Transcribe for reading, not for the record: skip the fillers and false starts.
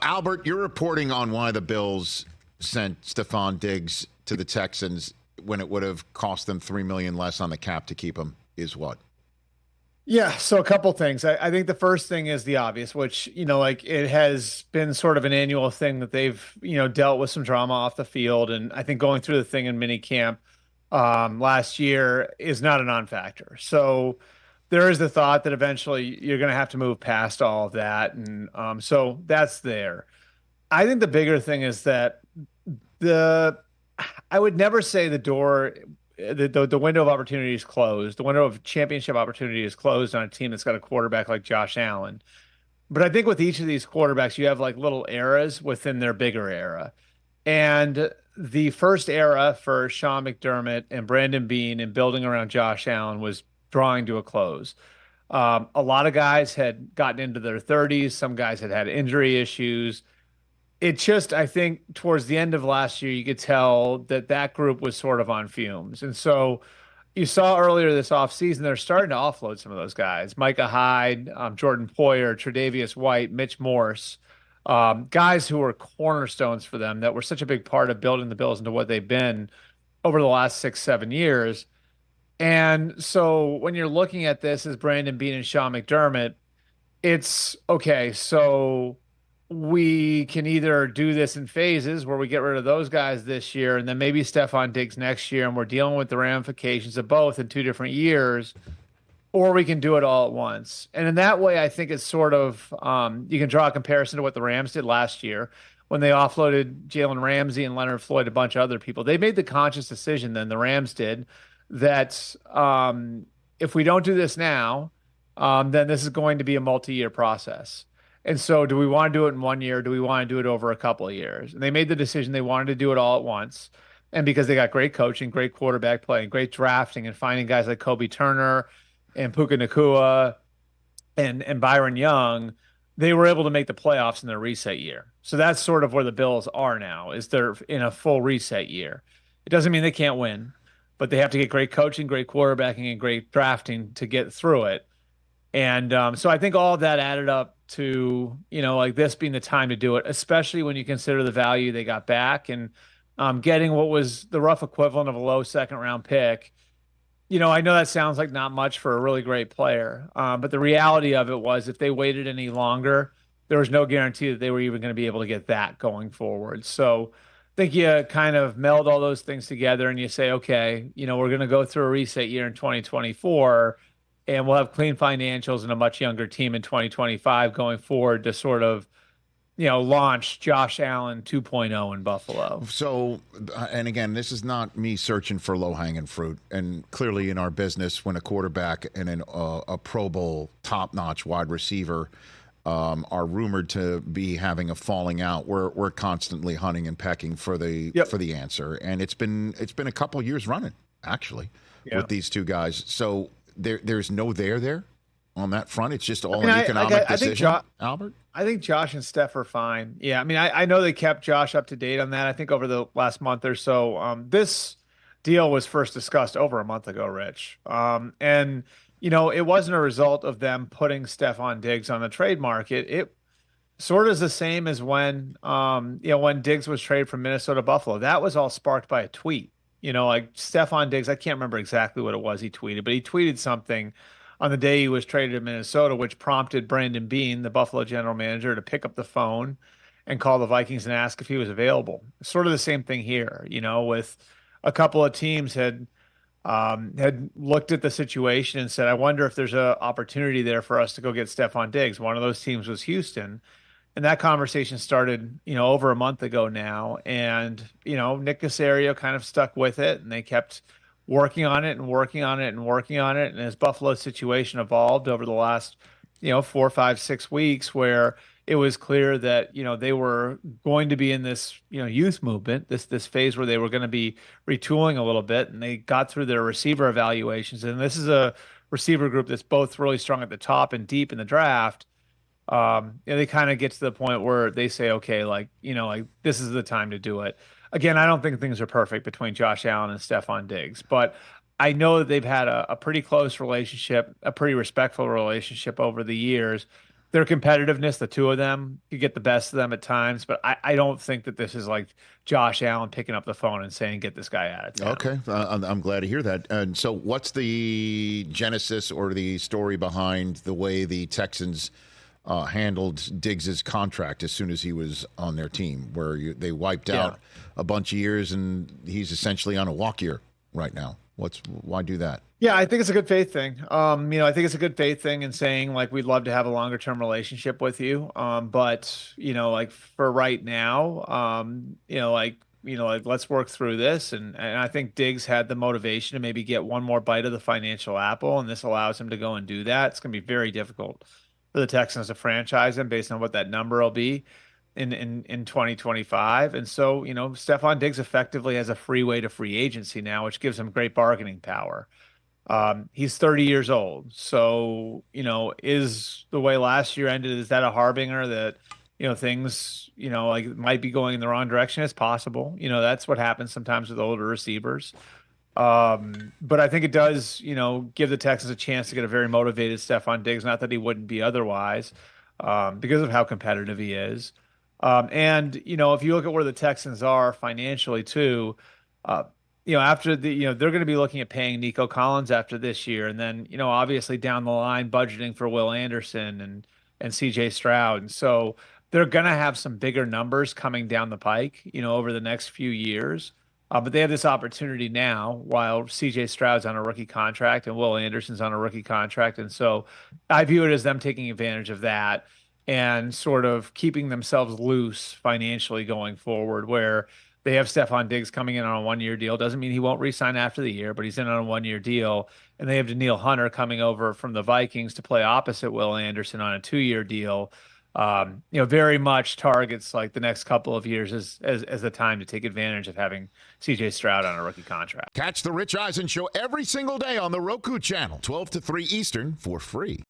Albert, you're reporting on why the Bills sent Stefon Diggs to the Texans when it would have cost them $3 million less on the cap to keep him is what? Yeah, so a couple things. I think the first thing is the obvious, which, like it has been sort of an annual thing that they've, dealt with some drama off the field. And I think going through the thing in mini camp last year is not a non-factor. So there is the thought that eventually you're going to have to move past all of that. And so that's there. I think the bigger thing is that the I would never say the door, the window of opportunity is closed. The window of championship opportunity is closed on a team that's got a quarterback like Josh Allen. But I think with each of these quarterbacks, you have like little eras within their bigger era. And the first era for Sean McDermott and Brandon Beane and building around Josh Allen was drawing to a close. A lot of guys had gotten into their 30s. Some guys had injury issues. It just, I think, towards the end of last year, you could tell that that group was sort of on fumes. And so you saw earlier this offseason, they're starting to offload some of those guys. Micah Hyde, Jordan Poyer, Tre'Davious White, Mitch Morse, guys who were cornerstones for them that were such a big part of building the Bills into what they've been over the last 6, 7 years. And so when you're looking at this as Brandon Beane and Sean McDermott, it's okay. So we can either do this in phases where we get rid of those guys this year and then maybe Stefon Diggs next year, and we're dealing with the ramifications of both in 2 different years, or we can do it all at once. And in that way, I think it's sort of you can draw a comparison to what the Rams did last year when they offloaded Jalen Ramsey and Leonard Floyd, a bunch of other people. They made the conscious decision then, the Rams did, that if we don't do this now, then this is going to be a multi-year process. And so do we want to do it in 1 year? Do we want to do it over a couple of years? And they made the decision they wanted to do it all at once. And because they got great coaching, great quarterback play, and great drafting, and finding guys like Kobe Turner and Puka Nacua and Byron Young, they were able to make the playoffs in their reset year. So that's sort of where the Bills are now, is they're in a full reset year. It doesn't mean they can't win, but they have to get great coaching, great quarterbacking, and great drafting to get through it. And so I think all of that added up to, like this being the time to do it, especially when you consider the value they got back and getting what was the rough equivalent of a low second-round pick. I know that sounds like not much for a really great player, but the reality of it was if they waited any longer, there was no guarantee that they were even going to be able to get that going forward. So I think you kind of meld all those things together and you say, okay, we're going to go through a reset year in 2024, and we'll have clean financials and a much younger team in 2025 going forward to sort of, launch Josh Allen 2.0 in Buffalo. So, and again, this is not me searching for low-hanging fruit. And clearly in our business, when a quarterback and a Pro Bowl top-notch wide receiver are rumored to be having a falling out, we're constantly hunting and pecking for the answer. And it's been a couple years running, actually, with these two guys. So there's no there on that front. It's just all an economic decision, Albert? I think Josh and Steph are fine. Yeah, I mean, I know they kept Josh up to date on that, I think, over the last month or so. This deal was first discussed over a month ago, Rich. And, it wasn't a result of them putting Stefon Diggs on the trade market. It sort of is the same as when, when Diggs was traded from Minnesota to Buffalo. That was all sparked by a tweet. Like Stefon Diggs, I can't remember exactly what it was he tweeted, but he tweeted something on the day he was traded to Minnesota, which prompted Brandon Beane, the Buffalo general manager, to pick up the phone and call the Vikings and ask if he was available. Sort of the same thing here, with a couple of teams had looked at the situation and said, I wonder if there's an opportunity there for us to go get Stefon Diggs. One of those teams was Houston. And that conversation started, over a month ago now. And, Nick Caserio kind of stuck with it, and they kept working on it and working on it and working on it. And as Buffalo's situation evolved over the last, 4, 5, 6 weeks, where it was clear that, they were going to be in this, youth movement, this phase where they were going to be retooling a little bit, and they got through their receiver evaluations. And this is a receiver group that's both really strong at the top and deep in the draft. They kind of get to the point where they say, okay, like this is the time to do it. Again, I don't think things are perfect between Josh Allen and Stefon Diggs, but I know that they've had a pretty close relationship, a pretty respectful relationship over the years. their competitiveness, the two of them, you get the best of them at times, but I don't think that this is like Josh Allen picking up the phone and saying, get this guy out of town. Okay, I'm glad to hear that. And so, what's the genesis or the story behind the way the Texans handled Diggs's contract as soon as he was on their team, where they wiped out a bunch of years, and he's essentially on a walk year right now? Why do that? Yeah, I think it's a good faith thing. I think it's a good faith thing in saying like we'd love to have a longer term relationship with you. But like for right now, like let's work through this. And I think Diggs had the motivation to maybe get one more bite of the financial apple, and this allows him to go and do that. It's gonna be very difficult for the Texans to franchise him based on what that number will be in 2025. And so, Stefon Diggs effectively has a free way to free agency now, which gives him great bargaining power. He's 30 years old. So, is the way last year ended, is that a harbinger that, things, like might be going in the wrong direction? It's possible. That's what happens sometimes with older receivers. But I think it does, give the Texans a chance to get a very motivated Stefon Diggs. Not that he wouldn't be otherwise, because of how competitive he is. And if you look at where the Texans are financially too, after they're going to be looking at paying Nico Collins after this year, and then obviously down the line budgeting for Will Anderson and C.J. Stroud, and so they're going to have some bigger numbers coming down the pike, over the next few years. But they have this opportunity now while C.J. Stroud's on a rookie contract and Will Anderson's on a rookie contract, and so I view it as them taking advantage of that and sort of keeping themselves loose financially going forward, where they have Stefon Diggs coming in on a 1-year deal. Doesn't mean he won't re-sign after the year, but he's in on a 1-year deal. And they have Danielle Hunter coming over from the Vikings to play opposite Will Anderson on a 2-year deal. Very much targets like the next couple of years as the time to take advantage of having C.J. Stroud on a rookie contract. Catch the Rich Eisen Show every single day on the Roku channel, 12 to 3 Eastern, for free.